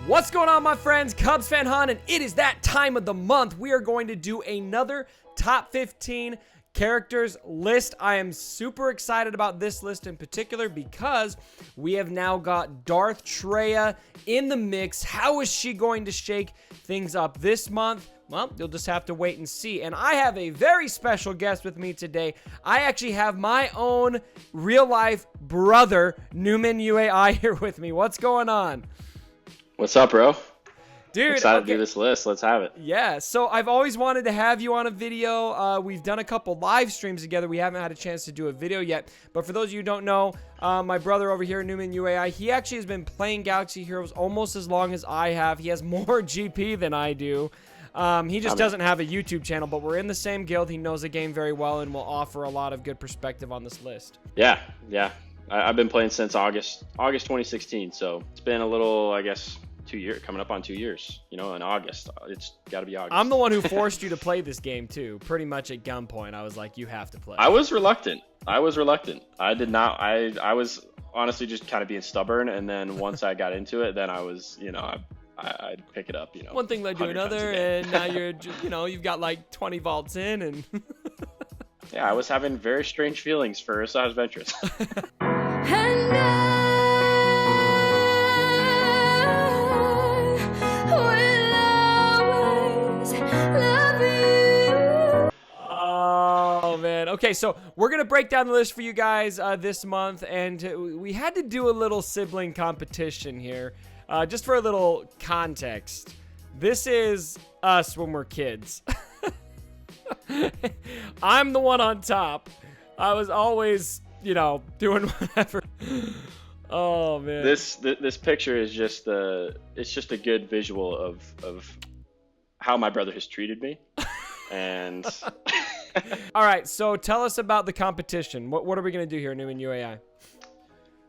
What's going on, my friends? Cubs fan Han, and it is that time of the month. We are going to do another top 15 characters list. I am super excited about this list in particular because we have now got Darth Traya in the mix. How is she going to shake things up this month? Well, you'll just have to wait and see. And I have a very special guest with me today. I actually have my own real-life brother, Newman UAI, here with me. What's going on? What's up, bro? Dude, excited to do this list. Let's have it. Yeah, so I've always wanted to have you on a video. We've done a couple live streams together. We haven't had a chance to do a video yet. But for those of you who don't know, my brother over here, Newman UAI, he actually has been playing Galaxy Heroes almost as long as I have. He has more GP than I do. He just doesn't have a YouTube channel, but we're in the same guild. He knows the game very well and will offer a lot of good perspective on this list. Yeah. I've been playing since August 2016, so it's been a little, I guess, 2 years, coming up on 2 years, in August. It's got to be August. I'm the one who forced you to play this game, too, pretty much at gunpoint. I was like, you have to play. I was reluctant. I did not. I was honestly just kind of being stubborn, and then once I got into it, then I was, I'd pick it up, One thing led to another, and now you're, you've got like 20 vaults in, and... Yeah, I was having very strange feelings for Asajj Ventress. Oh, man. Okay, so we're going to break down the list for you guys this month, and we had to do a little sibling competition here. Just for a little context, this is us when we're kids. I'm the one on top. I was always, doing whatever. Oh man. This picture is just it's just a good visual of how my brother has treated me. And all right, so tell us about the competition. What are we going to do here, Newman UAI?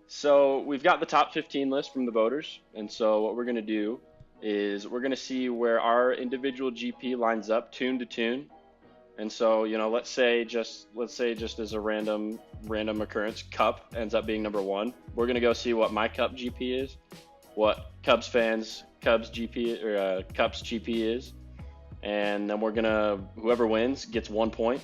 So we've got the top 15 list from the voters, and so what we're going to do is we're going to see where our individual GP lines up tune to tune. And so, let's say just as a random occurrence, Cup ends up being number 1. We're going to go see what my Cup GP is, what Cubs GP is, and then whoever wins gets 1 point.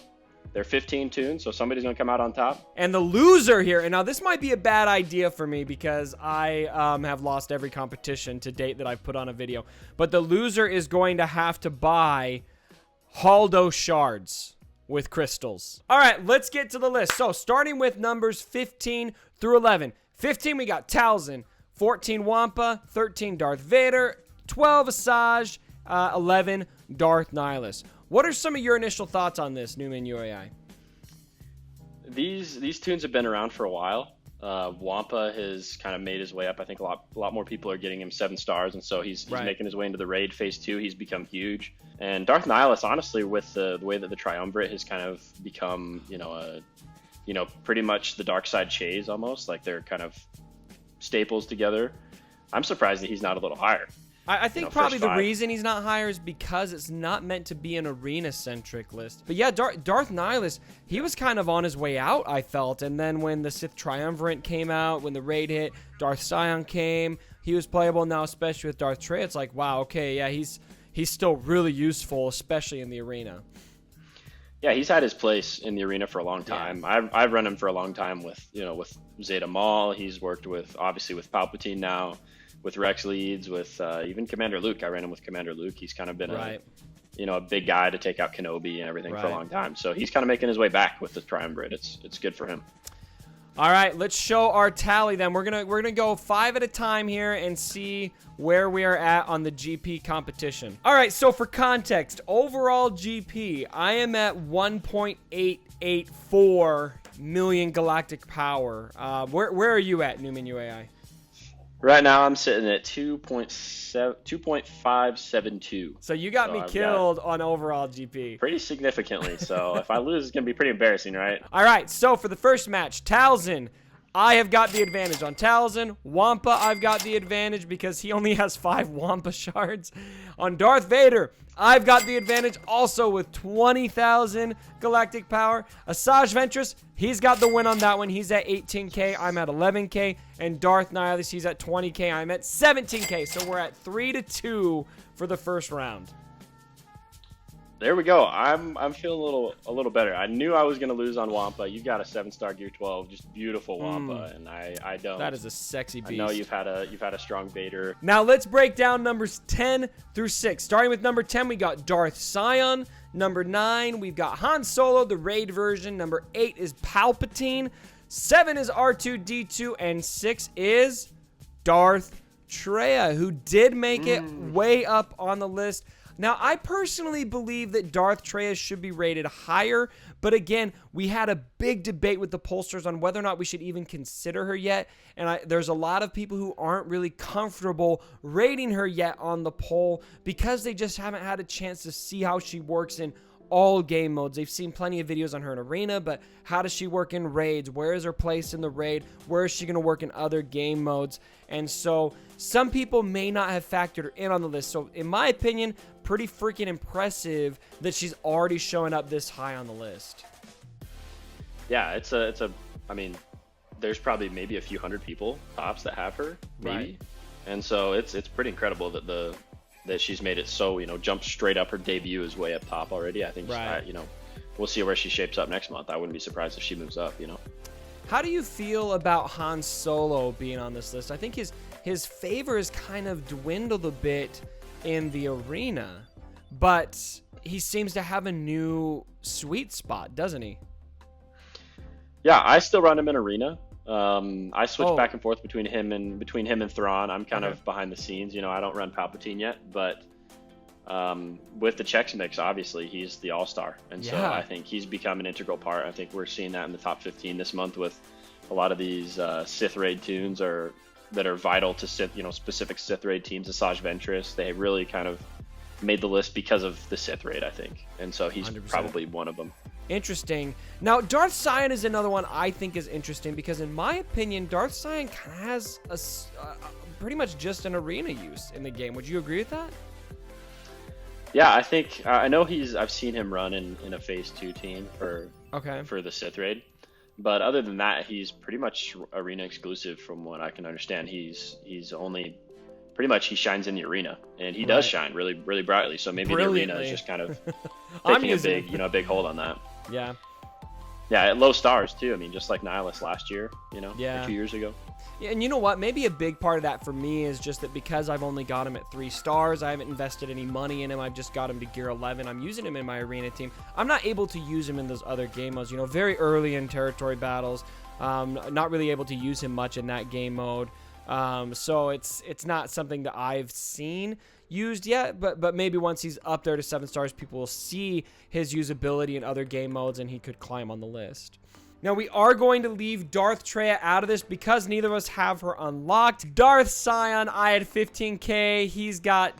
They're 15 tunes, so somebody's going to come out on top. And the loser here, and now this might be a bad idea for me because I have lost every competition to date that I've put on a video, but the loser is going to have to buy Holdo shards with crystals. All right, let's get to the list. So starting with numbers 15 through 11. 15, we got Talzin. 14, Wampa. 13, Darth Vader. 12, Asajj. 11, Darth Nihilus. What are some of your initial thoughts on this, Newman UAI? These tunes have been around for a while. Wampa has kind of made his way up. I think a lot more people are getting him 7 stars, and so he's making his way into the raid phase 2. He's become huge. And Darth Nihilus, honestly, with the way that the Triumvirate has kind of become, pretty much the dark side Chase almost, like they're kind of staples together. I'm surprised that he's not a little higher. I think probably the reason he's not higher is because it's not meant to be an arena-centric list. But yeah, Darth Nihilus, he was kind of on his way out, I felt. And then when the Sith Triumvirate came out, when the raid hit, Darth Sion came, he was playable. Now, especially with Darth Traya, it's like, wow, okay, yeah, he's still really useful, especially in the arena. Yeah, he's had his place in the arena for a long time. Yeah. I've run him for a long time with Zeta Maul. He's worked obviously with Palpatine now. With Rex Leeds, with even Commander Luke. I ran him with Commander Luke. He's kind of been a big guy to take out Kenobi and everything for a long time. So he's kind of making his way back with the Triumvirate. It's good for him. All right, let's show our tally then. We're gonna go 5 at a time here and see where we are at on the GP competition. All right, so for context, overall GP, I am at 1.884 million galactic power. Where are you at, Newman UAI? Right now, I'm sitting at 2.572. So you got me killed on overall GP. Pretty significantly. So if I lose, it's going to be pretty embarrassing, right? All right. So for the first match, Talzin, I have got the advantage on Talzin. Wampa, I've got the advantage because he only has 5 Wampa shards. On Darth Vader, I've got the advantage also with 20,000 galactic power. Asajj Ventress, he's got the win on that one. He's at 18k, I'm at 11k. And Darth Nihilus, he's at 20k, I'm at 17k. So we're at 3-2 for the first round. There we go. I'm feeling a little better. I knew I was going to lose on Wampa. You've got a 7-star Gear 12, just beautiful Wampa, and I don't. That is a sexy beast. I know you've had a strong Vader. Now let's break down numbers 10 through 6. Starting with number 10, we got Darth Sion. Number 9, we've got Han Solo, the raid version. Number 8 is Palpatine. 7 is R2-D2, and 6 is Darth Traya, who did make it way up on the list. Now, I personally believe that Darth Traya should be rated higher, but again, we had a big debate with the pollsters on whether or not we should even consider her yet, and there's a lot of people who aren't really comfortable rating her yet on the poll because they just haven't had a chance to see how she works in all game modes. They've seen plenty of videos on her in Arena, but how does she work in raids? Where is her place in the raid? Where is she going to work in other game modes? And so some people may not have factored her in on the list. So in my opinion, pretty freaking impressive that she's already showing up this high on the list. Yeah, I mean, there's probably maybe a few hundred people tops that have her, maybe. Right. And so it's pretty incredible that she's made it so, jump straight up. Her debut is way up top already. I think, right. We'll see where she shapes up next month. I wouldn't be surprised if she moves up, How do you feel about Han Solo being on this list? I think his favor has kind of dwindled a bit in the arena, but he seems to have a new sweet spot, doesn't he? Yeah, I still run him in arena. I switch back and forth between him and Thrawn. I'm kind of behind the scenes. I don't run Palpatine yet, but with the Chex Mix, obviously he's the all-star, and so I think he's become an integral part. I think we're seeing that in the top 15 this month with a lot of these Sith raid tunes that are vital to Sith, specific Sith raid teams. Asajj Ventress, they really kind of made the list because of the Sith raid, I think, and so he's 100%. Probably one of them. Interesting. Now, Darth Sion is another one I think is interesting because, in my opinion, Darth Sion kind of has pretty much just an arena use in the game. Would you agree with that? Yeah, I think I know I've seen him run in a Phase 2 team for the Sith raid, but other than that, he's pretty much arena exclusive from what I can understand. He's only pretty much he shines in the arena, and he does shine really, really brightly. So maybe the arena is just kind of taking a big hold on that. Yeah. Yeah, at low stars too. I mean, just like Nihilus last year, or 2 years ago. Yeah, and you know what? Maybe a big part of that for me is just that because I've only got him at 3 stars, I haven't invested any money in him. I've just got him to gear 11. I'm using him in my arena team. I'm not able to use him in those other game modes. Very early in territory battles, not really able to use him much in that game mode. So it's not something that I've seen used yet, but maybe once he's up there to 7 stars, people will see his usability in other game modes and he could climb on the list. Now, we are going to leave Darth Traya out of this because neither of us have her unlocked. Darth Sion, I had 15k. He's got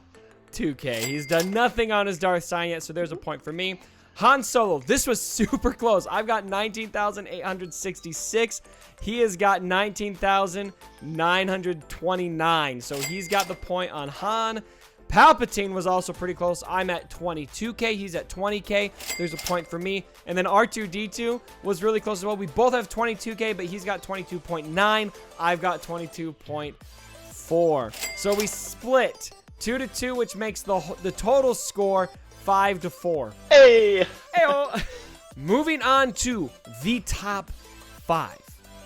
2k. He's done nothing on his Darth Sion yet, so there's a point for me. Han Solo, this was super close. I've got 19,866. He has got 19,929. So he's got the point on Han. Palpatine was also pretty close. I'm at 22k. He's at 20k. There's a point for me. And then R2-D2 was really close as well. We both have 22k, but he's got 22.9. I've got 22.4. So we split 2-2, which makes the total score 5-4. Hey! Hey-o. Moving on to the top 5.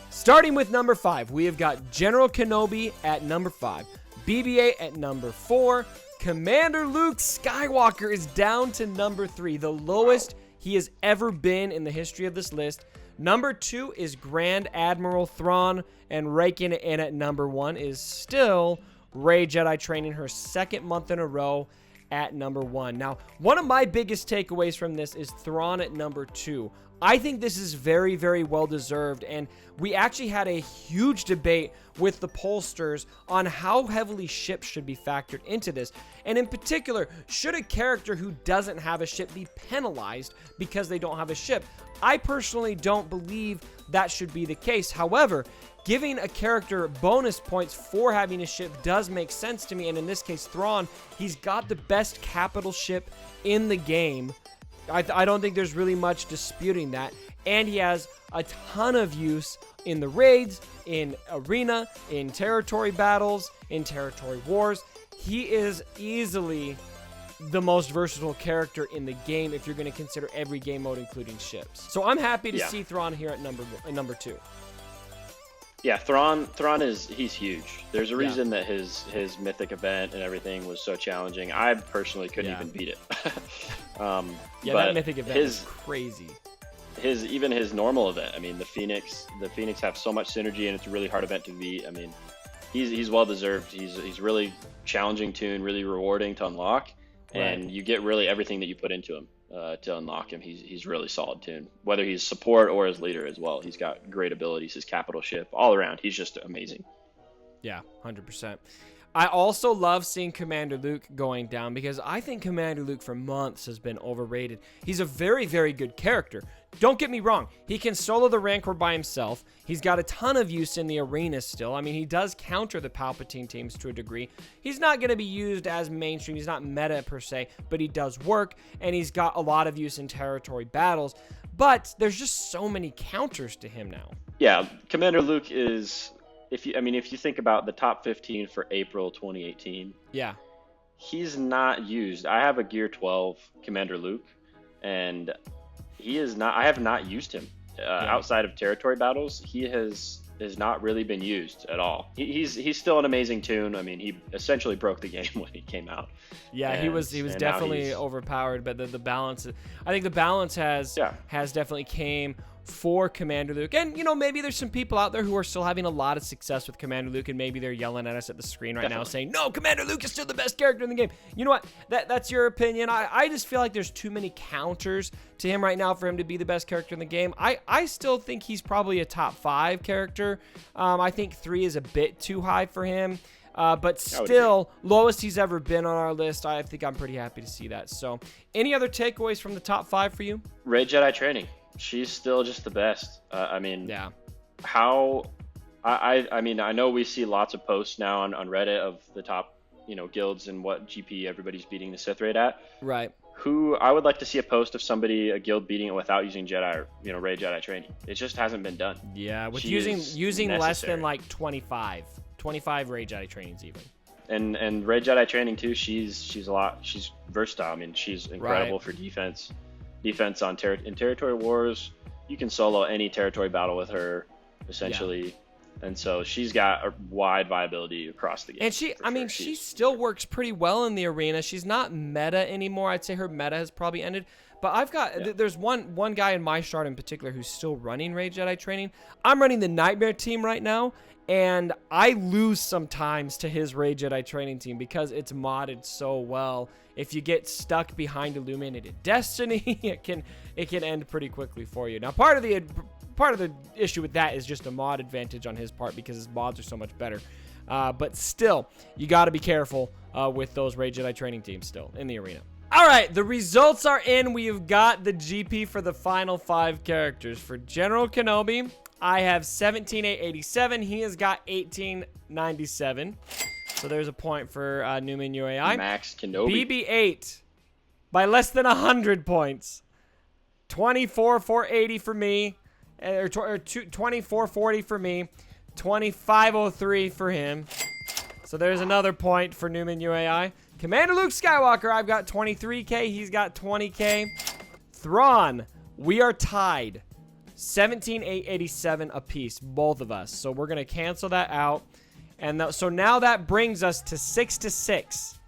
Starting with number 5, we have got General Kenobi at number 5. BB-8 at number 4. Commander Luke Skywalker is down to number 3, the lowest he has ever been in the history of this list. Number 2 is Grand Admiral Thrawn, and raking it in at number 1 is still Rey Jedi Training, her 2nd month in a row at number 1. Now, one of my biggest takeaways from this is Thrawn at number 2. I think this is very, very well deserved, and we actually had a huge debate with the pollsters on how heavily ships should be factored into this. And in particular, should a character who doesn't have a ship be penalized because they don't have a ship? I personally don't believe that should be the case. However, giving a character bonus points for having a ship does make sense to me, and in this case, Thrawn, he's got the best capital ship in the game. I don't think there's really much disputing that. And he has a ton of use in the raids, in arena, in territory battles, in territory wars. He is easily the most versatile character in the game if you're going to consider every game mode, including ships. So I'm happy to see Thrawn here at number 2. Yeah, Thrawn he's huge. There's a reason that his mythic event and everything was so challenging. I personally couldn't even beat it. That mythic event is crazy. Even his normal event. I mean, the Phoenix have so much synergy, and it's a really hard event to beat. I mean, he's well deserved. He's really challenging tune, really rewarding to unlock, and you get really everything that you put into him to unlock him. He's really solid tune, whether he's support or as leader as well. He's got great abilities. His capital ship, all around, he's just amazing. Yeah, 100%. I also love seeing Commander Luke going down because I think Commander Luke for months has been overrated. He's a very, very good character. Don't get me wrong. He can solo the Rancor by himself. He's got a ton of use in the arena still. I mean, he does counter the Palpatine teams to a degree. He's not going to be used as mainstream. He's not meta per se, but he does work, and he's got a lot of use in territory battles. But there's just so many counters to him now. Yeah, Commander Luke is... If you think about the top 15 for April 2018, he's not used. I have a Gear 12 Commander Luke, and he is not. I have not used him outside of territory battles. He has not really been used at all. He's still an amazing tune. I mean, he essentially broke the game when he came out. Yeah, and he was definitely overpowered, but the balance. I think the balance has definitely came for Commander Luke. And, maybe there's some people out there who are still having a lot of success with Commander Luke, and maybe they're yelling at us at the screen right now saying, no, Commander Luke is still the best character in the game. You know what? That's your opinion. I just feel like there's too many counters to him right now for him to be the best character in the game. I still think he's probably a top 5 character. I think 3 is a bit too high for him. But still, lowest he's ever been on our list. I think I'm pretty happy to see that. So, any other takeaways from the top 5 for you? Rey Jedi training. She's still just the best. I mean, I know we see lots of posts now on Reddit of the top, guilds and what GP everybody's beating the Sith raid at. Right. I would like to see a post of a guild beating it without using Jedi, Rey Jedi training. It just hasn't been done. Yeah, with using less than like 25 Rey Jedi trainings even. And Rey Jedi training too. She's versatile. I mean, she's incredible for defense. Defense in territory wars, you can solo any territory battle with her, essentially, and so she's got a wide viability across the game. And she still works pretty well in the arena. She's not meta anymore. I'd say her meta has probably ended. But there's one guy in my shard in particular who's still running Rey Jedi training. I'm running the Nightmare team right now, and I lose sometimes to his Rey Jedi training team because it's modded so well. If you get stuck behind Illuminated Destiny, it can end pretty quickly for you. Now, part of the issue with that is just a mod advantage on his part because his mods are so much better. But still, you got to be careful with those Rey Jedi training teams still in the arena. All right, the results are in. We have got the GP for the final 5 characters. For General Kenobi, I have 17,887. He has got 1897. So there's a point for Newman UAI. Max Kenobi. BB-8 by less than 100 points. 24,480 for me. Or 24,440 for me. 25,003 for him. So there's another point for Newman UAI. Commander Luke Skywalker, I've got 23K. He's got 20K. Thrawn, we are tied. 17,887 apiece, both of us. So we're going to cancel that out. And so now that brings us to 6-6.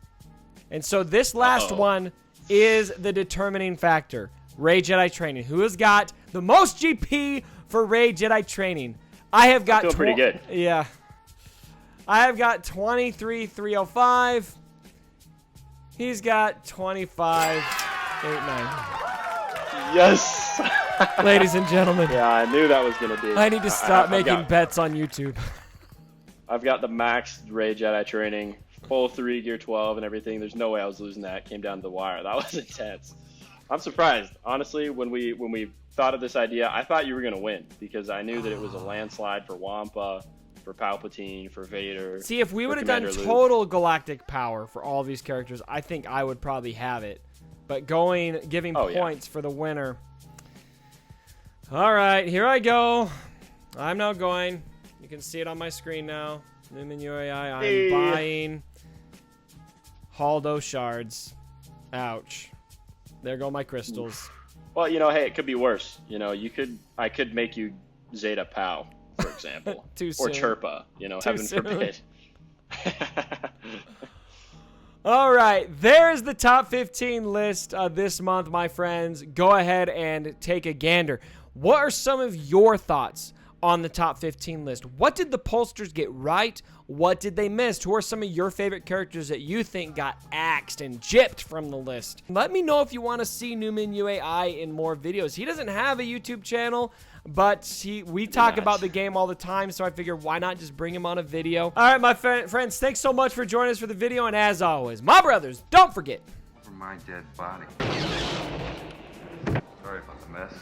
And so this last one is the determining factor. Rey Jedi training. Who has got the most GP for Rey Jedi training? I have got... I feel pretty good. Yeah. I have got 23,305. He's got 25,890. Yes. Ladies and gentlemen. Yeah, I knew that was gonna be. I need to stop making bets on YouTube. I've got the max Ray Jedi training, full 3 gear 12 and everything. There's no way I was losing that. Came down to the wire. That was intense. I'm surprised, honestly. When we thought of this idea, I thought you were gonna win because I knew that it was a landslide for Wampa, for Palpatine, for Vader. See, if we would have done Commander Luke. total galactic power for all of these characters, I think I would probably have it. But giving points for the winner. All right, here I go. I'm now going. You can see it on my screen now. Newman UAI. I'm buying Holdo shards. Ouch. There go my crystals. Well, you know, hey, it could be worse. You know, I could make you Zeta Pow, for example. Too or soon. Chirpa, you know, heaven forbid. All right, there's the top 15 list this month, my friends. Go ahead and take a gander. What are some of your thoughts on the top 15 list? What did the pollsters get right? What did they miss? Who are some of your favorite characters that you think got axed and gypped from the list? Let me know if you want to see Newman UAI in more videos. He doesn't have a YouTube channel, but we talk about the game all the time, so I figured why not just bring him on a video. All right, my friends, thanks so much for joining us for the video, and as always, my brothers, don't forget. For my dead body. Sorry about the mess.